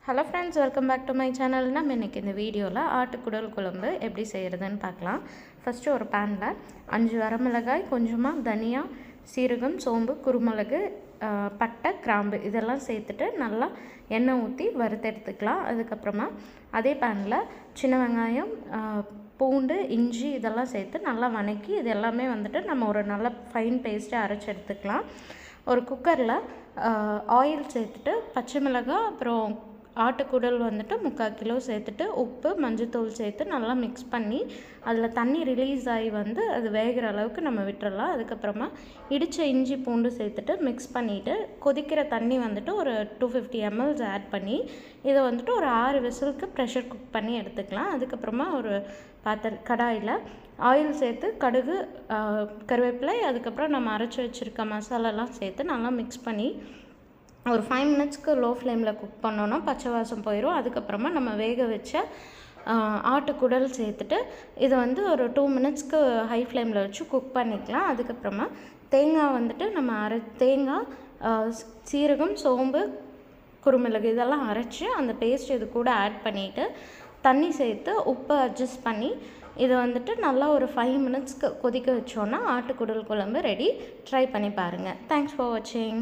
Hello friends, welcome back to my channel. நம்ம இன்றைக்கி இந்த வீடியோவில் ஆட்டுக்குடல் குழம்பு எப்படி செய்கிறதுன்னு பார்க்கலாம். ஃபஸ்ட்டு ஒரு பேனில் 5 வரமிளகாய், கொஞ்சமாக தனியா, சீரகம், சோம்பு, குருமிளகு, பட்டை, கிராம்பு இதெல்லாம் சேர்த்துட்டு நல்லா எண்ணெய் ஊற்றி வறுத்தெடுத்துக்கலாம். அதுக்கப்புறமா அதே பேனில் சின்ன வெங்காயம், பூண்டு, இஞ்சி இதெல்லாம் சேர்த்து நல்லா வதக்கி இது எல்லாமே வந்துட்டு நம்ம ஒரு நல்ல ஃபைன் பேஸ்ட்டாக அரைச்சி எடுத்துக்கலாம். ஒரு குக்கரில் ஆயில் சேர்த்துட்டு பச்சை மிளகாய் அப்புறம் ஆட்டுக்குடல் வந்துட்டு 3/4 கிலோ சேர்த்துட்டு உப்பு, மஞ்சத்தூள் சேர்த்து நல்லா மிக்ஸ் பண்ணி அதில் தண்ணி ரிலீஸ் ஆகி வந்து அது வேகிற அளவுக்கு நம்ம விட்டுறலாம். அதுக்கப்புறமா இடித்த இஞ்சி பூண்டு சேர்த்துட்டு மிக்ஸ் பண்ணிவிட்டு கொதிக்கிற தண்ணி வந்துட்டு ஒரு 250 ml ஆட் பண்ணி இதை வந்துட்டு ஒரு 6 விசிலுக்கு ப்ரெஷர் குக் பண்ணி எடுத்துக்கலாம். அதுக்கப்புறமா ஒரு கடாயில் ஆயில் சேர்த்து கடுகு, கருவேப்பிலை, அதுக்கப்புறம் நம்ம அரைச்சி வச்சுருக்க மசாலாலாம் சேர்த்து நல்லா மிக்ஸ் பண்ணி ஒரு 5 மினிட்ஸ்க்கு லோ ஃப்ளேமில் குக் பண்ணோன்னா பச்சை வாசம் போயிடும். அதுக்கப்புறமா நம்ம வேக வச்ச ஆட்டுக்குடல் சேர்த்துட்டு இதை வந்து ஒரு 2 மினிட்ஸ்க்கு ஹை ஃப்ளேமில் வச்சு குக் பண்ணிக்கலாம். அதுக்கப்புறமா தேங்காய் வந்துட்டு நம்ம தேங்காய், சீரகம், சோம்பு, குருமிளகு இதெல்லாம் அரைச்சி அந்த பேஸ்ட் இது கூட ஆட் பண்ணிவிட்டு தண்ணி சேர்த்து உப்பு அட்ஜஸ்ட் பண்ணி இதை வந்துட்டு நல்லா ஒரு 5 மினிட்ஸ்க்கு கொதிக்க வச்சோன்னா ஆட்டுக்குடல் குழம்பு ரெடி. ட்ரை பண்ணி பாருங்கள். தேங்க்ஸ் ஃபார் வாட்சிங்.